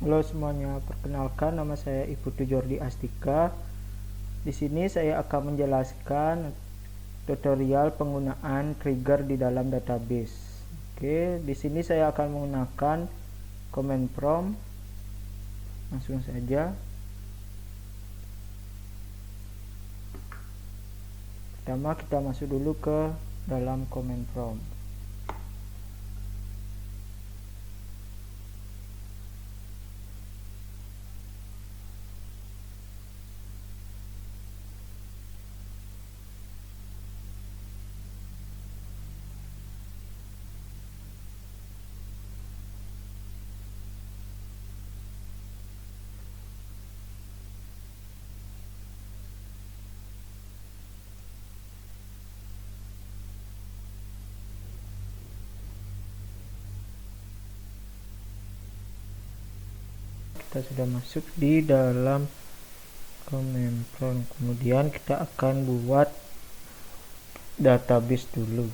Halo semuanya, perkenalkan nama saya Iputu Jordi Astika. Di sini saya akan menjelaskan tutorial penggunaan trigger di dalam database. Oke, di sini saya akan menggunakan command prompt. Langsung saja. Pertama kita masuk dulu ke dalam command prompt. Kita sudah masuk di dalam command prompt. Kemudian kita akan buat database dulu.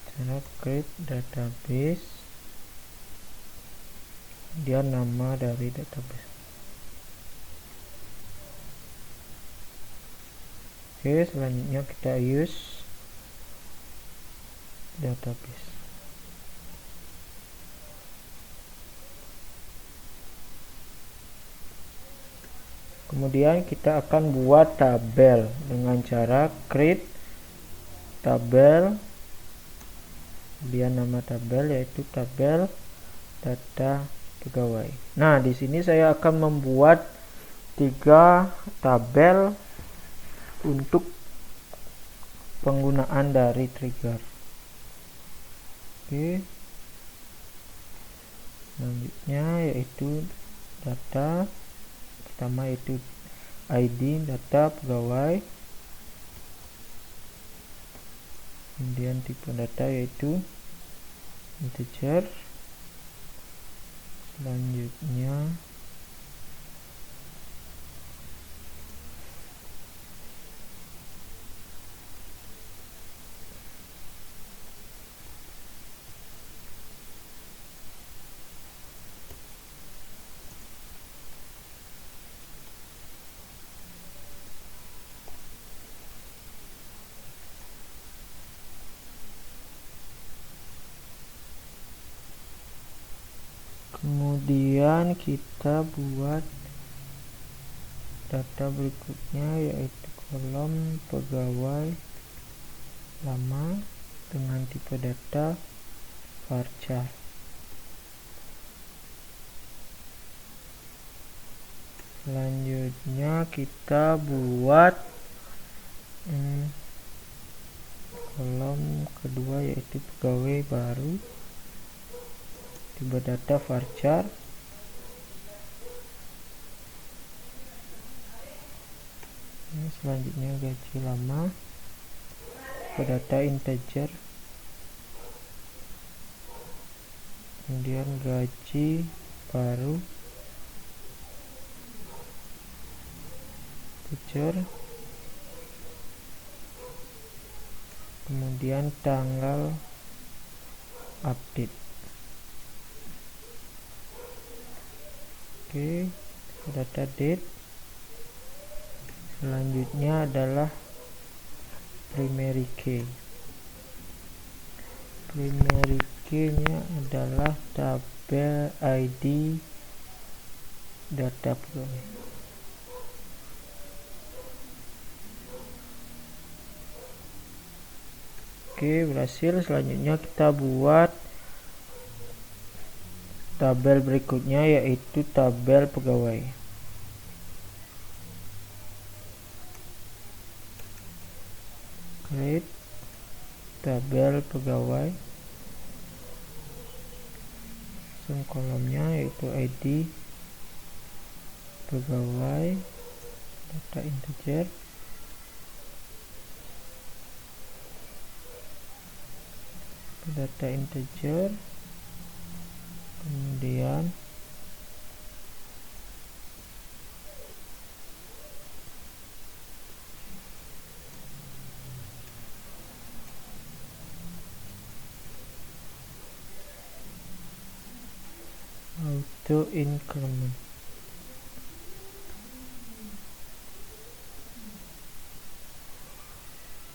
Cara create database, kemudian nama dari database. Oke, selanjutnya kita use database. Kemudian kita akan buat tabel dengan cara create tabel, kemudian nama tabel yaitu tabel data pegawai. Nah, di sini saya akan membuat 3 tabel untuk penggunaan dari trigger. Oke. Selanjutnya yaitu data. Pertama itu ID data pegawai, kemudian tipe data yaitu integer, selanjutnya kemudian kita buat data berikutnya yaitu kolom pegawai lama dengan tipe data varchar. Selanjutnya kita buat kolom kedua yaitu pegawai baru, tipe data varchar. Selanjutnya gaji lama, tipe data integer, kemudian gaji baru integer, kemudian tanggal update. Oke, data date. Selanjutnya adalah primary key. Primary key nya adalah tabel ID data pegawai. Oke, berhasil. Selanjutnya kita buat tabel berikutnya yaitu tabel pegawai. Create tabel pegawai, kolomnya yaitu ID pegawai data integer, kemudian auto increment.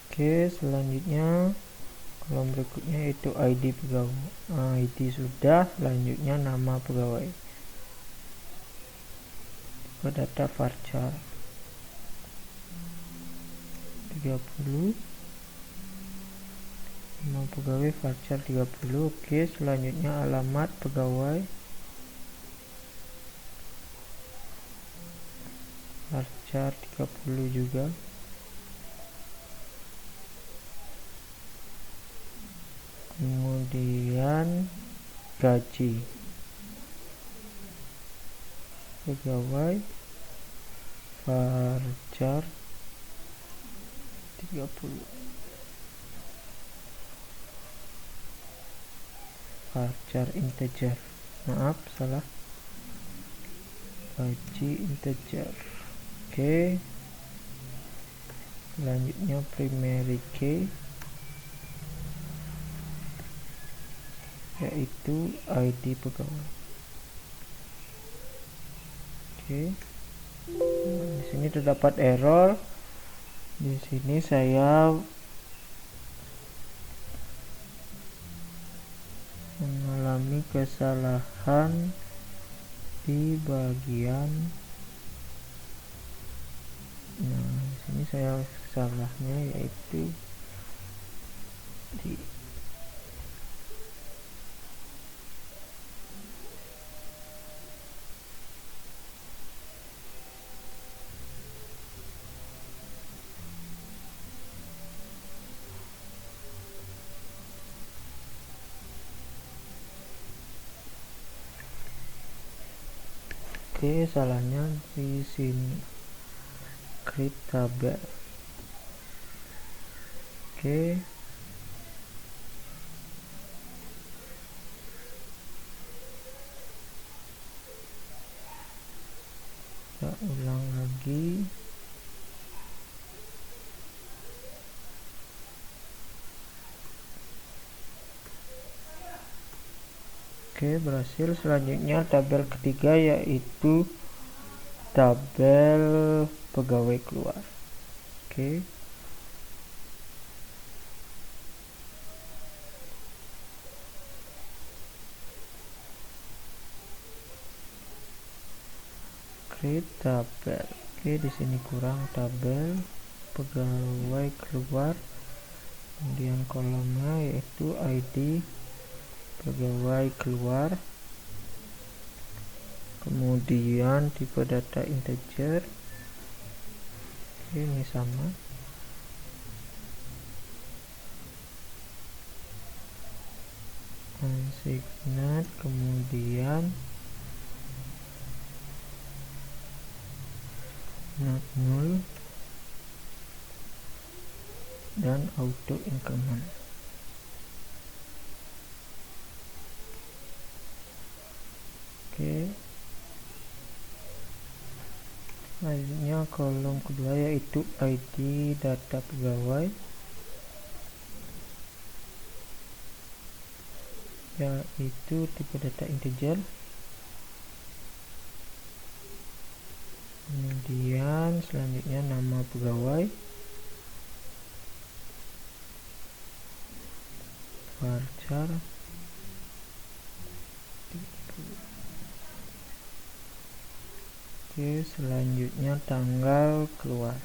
Oke, selanjutnya kolom berikutnya itu ID pegawai. ID sudah, selanjutnya nama pegawai. Data varchar 30, nama pegawai varchar 30. Oke, selanjutnya alamat pegawai varchar 30 juga. Kemudian gaji pegawai varchar 30, varchar integer, maaf salah, gaji integer. Oke, selanjutnya primary key yaitu ID pegawai. Oke, di sini terdapat error. Di sini saya mengalami kesalahan di bagian. Nah, di sini saya salahnya yaitu di Oke, salahnya di sini create tabel. Oke, kita ulang lagi. Oke, berhasil. Selanjutnya tabel ketiga yaitu tabel pegawai keluar. Oke, create tabel. Oke, di sini kurang tabel pegawai keluar. Kemudian kolomnya yaitu ID pegawai keluar, kemudian tipe data integer. Oke, ini sama. Unsigned, kemudian not null dan auto increment. Oke, selanjutnya kolom kedua yaitu ID data pegawai, yaitu tipe data integer. Kemudian selanjutnya nama pegawai varchar 30. Oke, selanjutnya tanggal keluar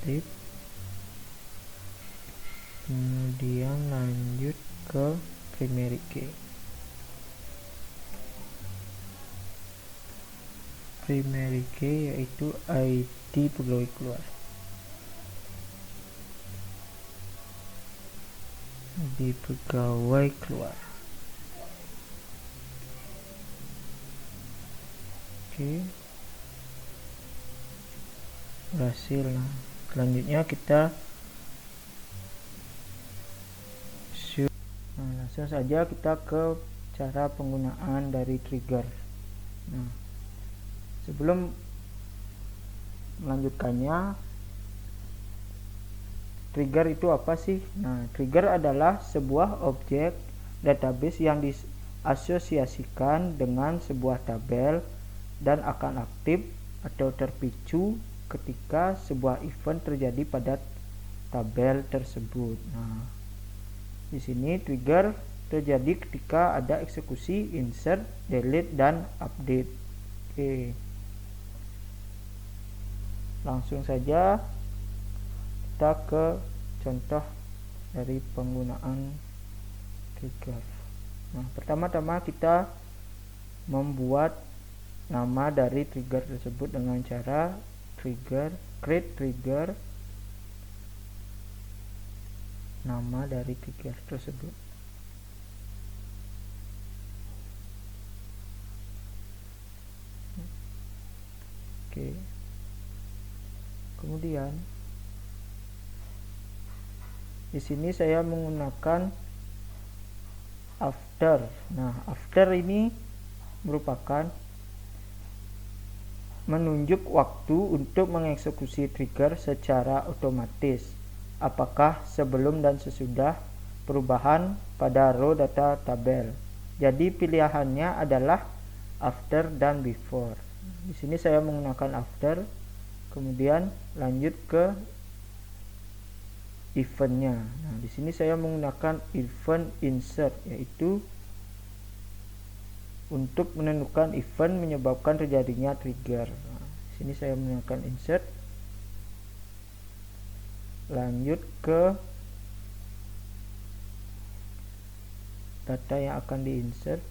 date, kemudian lanjut ke primary key. Primary key yaitu ID pegawai keluar, di pegawai keluar. Oke, berhasil. Nah, selanjutnya kita langsung saja kita ke cara penggunaan dari trigger. Nah, sebelum melanjutkannya, trigger itu apa sih? Nah, trigger adalah sebuah objek database yang diasosiasikan dengan sebuah tabel dan akan aktif atau terpicu ketika sebuah event terjadi pada tabel tersebut. Nah, di sini trigger terjadi ketika ada eksekusi insert, delete, dan update. Oke. Langsung saja kita ke contoh dari penggunaan trigger. Nah, pertama-tama kita membuat nama dari trigger tersebut dengan cara create trigger, nama dari trigger tersebut. Oke. Kemudian di sini saya menggunakan after. Nah, after ini merupakan menunjuk waktu untuk mengeksekusi trigger secara otomatis, apakah sebelum dan sesudah perubahan pada row data tabel. Jadi pilihannya adalah after dan before. Di sini saya menggunakan after, kemudian lanjut ke eventnya. Nah, di sini saya menggunakan event insert, yaitu untuk menentukan event menyebabkan terjadinya trigger. Nah, di sini saya menggunakan insert, lanjut ke data yang akan diinsert.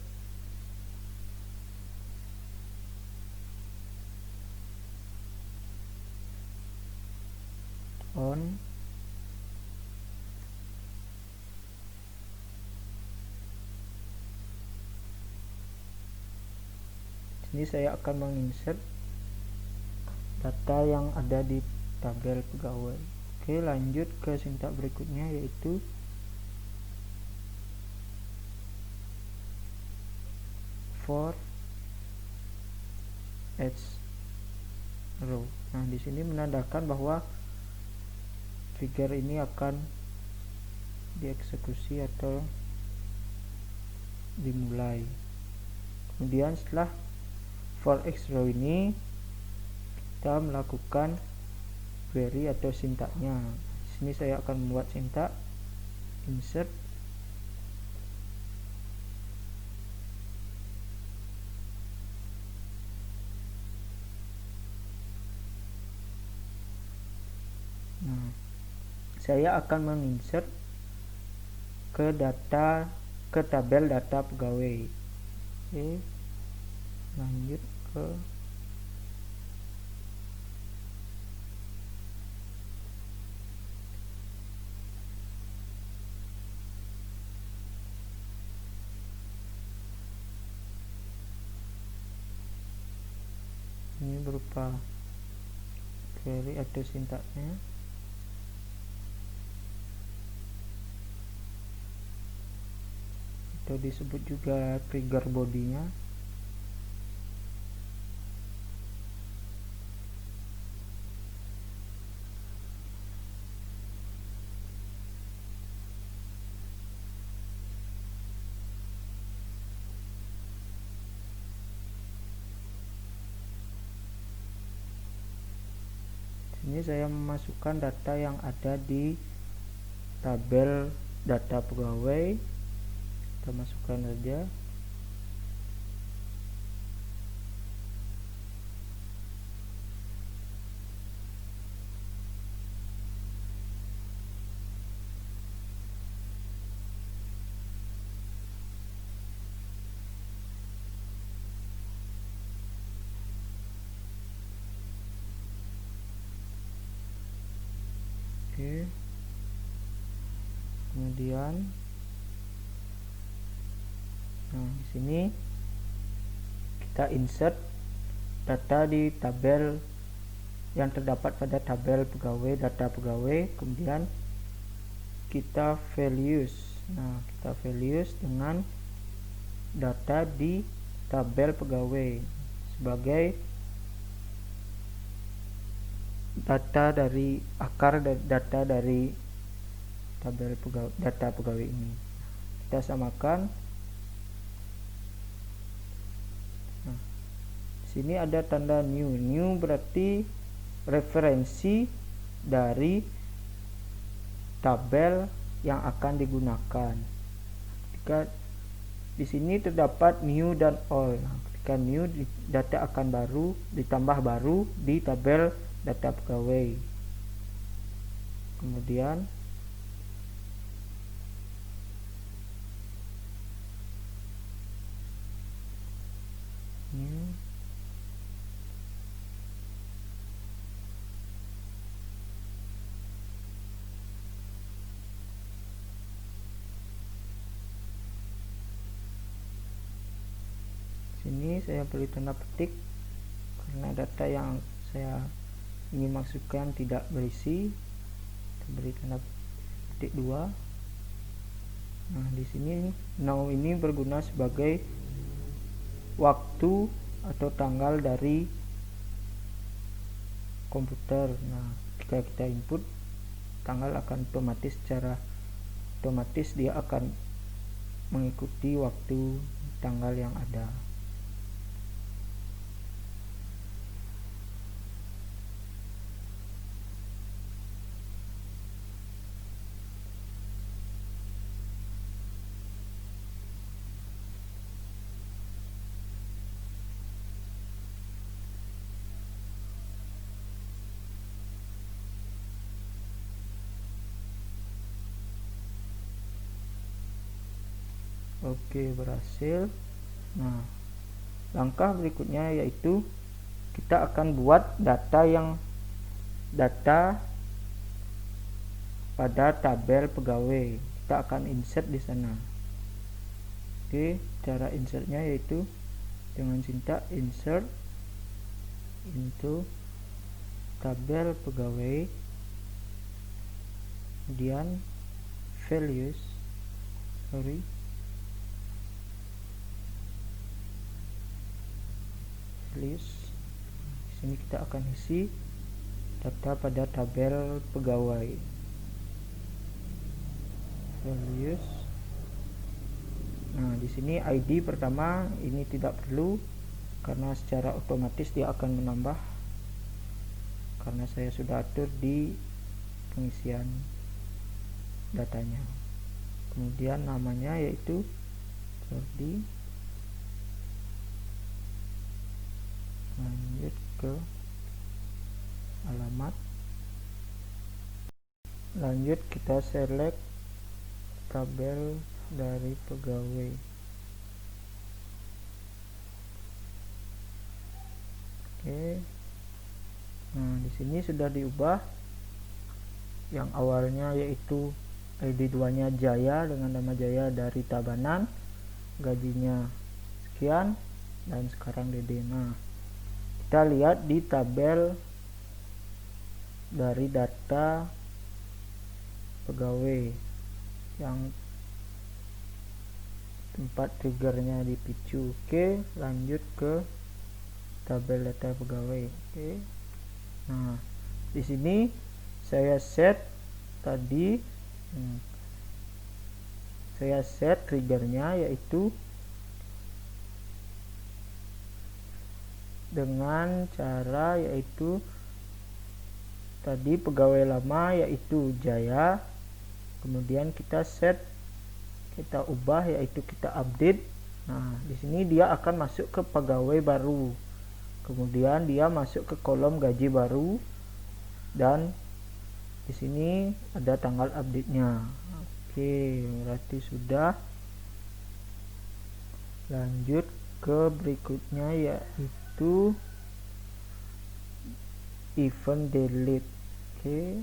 On. Ini saya akan menginsert data yang ada di tabel pegawai. Oke, lanjut ke sintak berikutnya, yaitu for each row. Nah, di sini menandakan bahwa trigger ini akan dieksekusi atau dimulai. Kemudian setelah for each row ini kita melakukan query atau sintaknya. Di sini saya akan membuat sintak insert saya akan menginsert ke tabel data pegawai. Oke, lanjut ke ini berupa query atau sintaknya. Atau disebut juga trigger bodinya. Ini saya memasukkan data yang ada di tabel data pegawai. Kita masukkan saja. Oke. Kemudian di sini kita insert data di tabel yang terdapat pada tabel pegawai, data pegawai, kemudian kita values. Nah, kita values dengan data di tabel pegawai sebagai data dari akar data dari tabel pegawai, data pegawai ini. kita samakan. Nah, sini ada tanda new berarti referensi dari tabel yang akan digunakan. Ketika di sini terdapat new dan all. Nah, ketika new, data akan baru ditambah baru di tabel data pegawai. Kemudian new, sini saya beri tanda petik karena data yang saya ingin masukkan tidak berisi. Beri tanda petik 2. Nah, di sini now ini berguna sebagai waktu atau tanggal dari komputer. Nah, jika kita input tanggal akan otomatis, secara otomatis dia akan mengikuti waktu tanggal yang ada. Oke, berhasil. Nah, langkah berikutnya yaitu kita akan buat data pada tabel pegawai. Kita akan insert di sana. Oke, cara insertnya yaitu dengan sintak insert into tabel pegawai, kemudian values, di sini kita akan isi data pada tabel pegawai, values. Nah, di sini ID pertama ini tidak perlu karena secara otomatis dia akan menambah karena saya sudah atur di pengisian datanya. Kemudian namanya yaitu Jordi. Lanjut ke alamat. Lanjut kita select tabel dari pegawai. Oke. Nah, di sini sudah diubah. Yang awalnya yaitu ID 2-nya Jaya dengan nama Jaya dari Tabanan, gajinya sekian, dan sekarang DD. Nah, kita lihat di tabel dari data pegawai yang tempat triggernya dipicu. Oke, lanjut ke tabel data pegawai. Oke. Nah, di sini saya set tadi saya set triggernya yaitu dengan cara yaitu tadi pegawai lama yaitu Jaya, kemudian kita ubah yaitu kita update. Nah, di sini dia akan masuk ke pegawai baru, kemudian dia masuk ke kolom gaji baru, dan di sini ada tanggal update-nya. Oke, berarti sudah. Lanjut ke berikutnya yaitu event delete. Oke,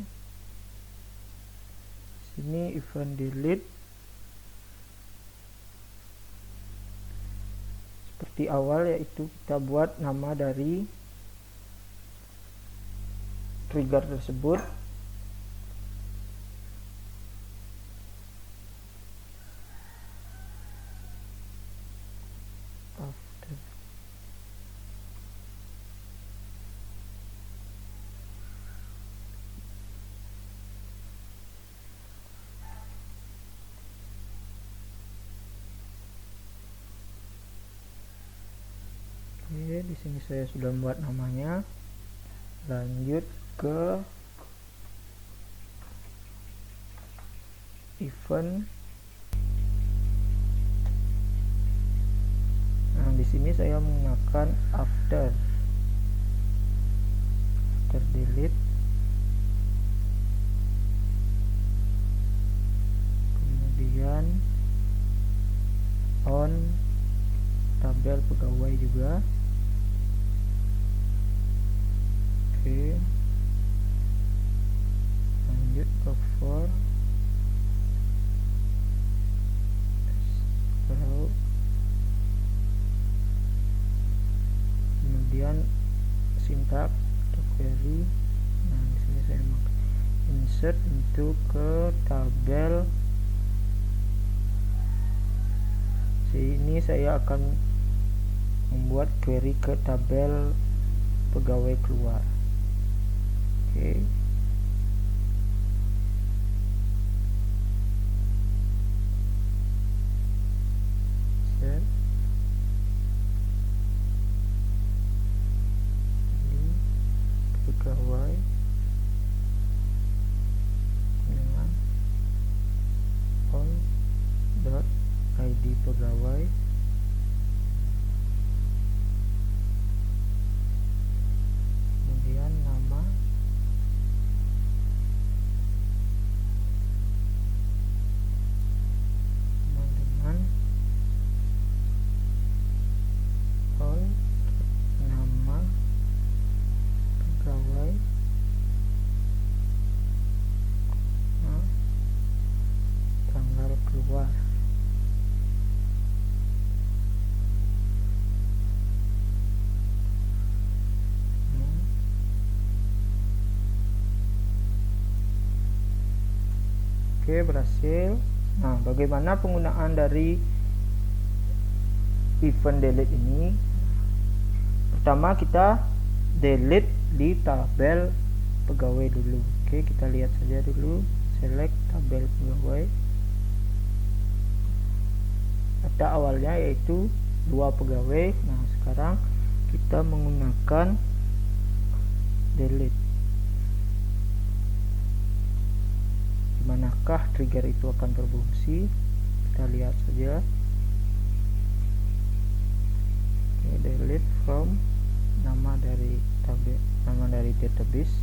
sini event delete seperti awal, yaitu kita buat nama dari trigger tersebut. di sini saya sudah membuat namanya. Lanjut ke event. Nah, di sini saya menggunakan after delete, kemudian on tabel pegawai juga. Oke, lanjut ke for row, kemudian sintak atau query. Nah, di sini saya insert untuk ke tabel. Sini saya akan membuat query ke tabel pegawai keluar. Oke. Set. Ini pegawai dengan all dot id pegawai, kemudian nama, dengan all nama pegawai, nah, tanggal keluar. Oke, berhasil. Nah, bagaimana penggunaan dari event delete ini? Pertama, kita delete di tabel pegawai dulu. Oke, kita lihat saja dulu. Select tabel pegawai. Data awalnya yaitu 2 pegawai. Nah, sekarang kita menggunakan delete. Manakah trigger itu akan berfungsi? Kita lihat saja. Delete from nama dari tabel, nama dari database,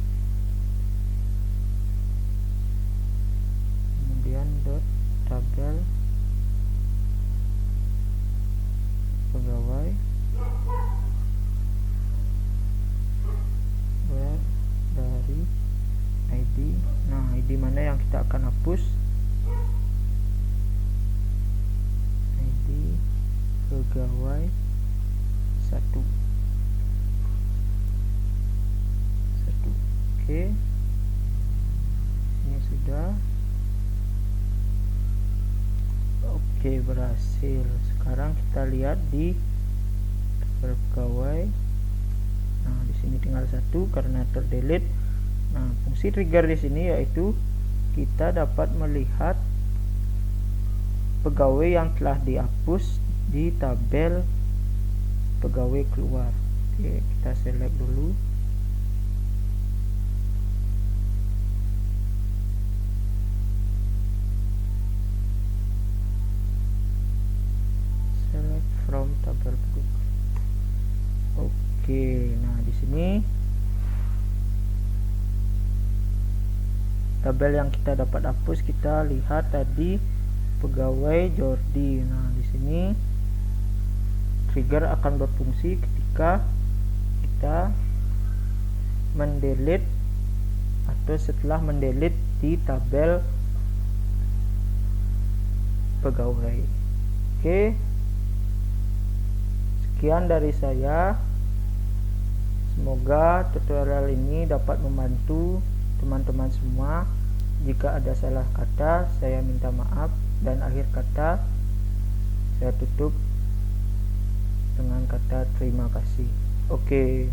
kemudian dot tabel pegawai, where dari ID. Nah, ID mana yang kita akan hapus? ID pegawai 1. Oke, ini sudah. Oke, berhasil. Sekarang kita lihat di tabel pegawai. Nah, di sini tinggal 1 karena terdelete. Nah, fungsi trigger di sini yaitu kita dapat melihat pegawai yang telah dihapus di tabel pegawai keluar. Oke, kita select dulu. Select from tabel pegawai. Oke, nah di sini tabel yang kita dapat hapus, kita lihat tadi pegawai Jordi. Nah, di sini trigger akan berfungsi ketika kita mendelete atau setelah mendelete di tabel pegawai. Oke, sekian dari saya. Semoga tutorial ini dapat membantu teman-teman semua. Jika ada salah kata, saya minta maaf, dan akhir kata saya tutup dengan kata terima kasih. Oke.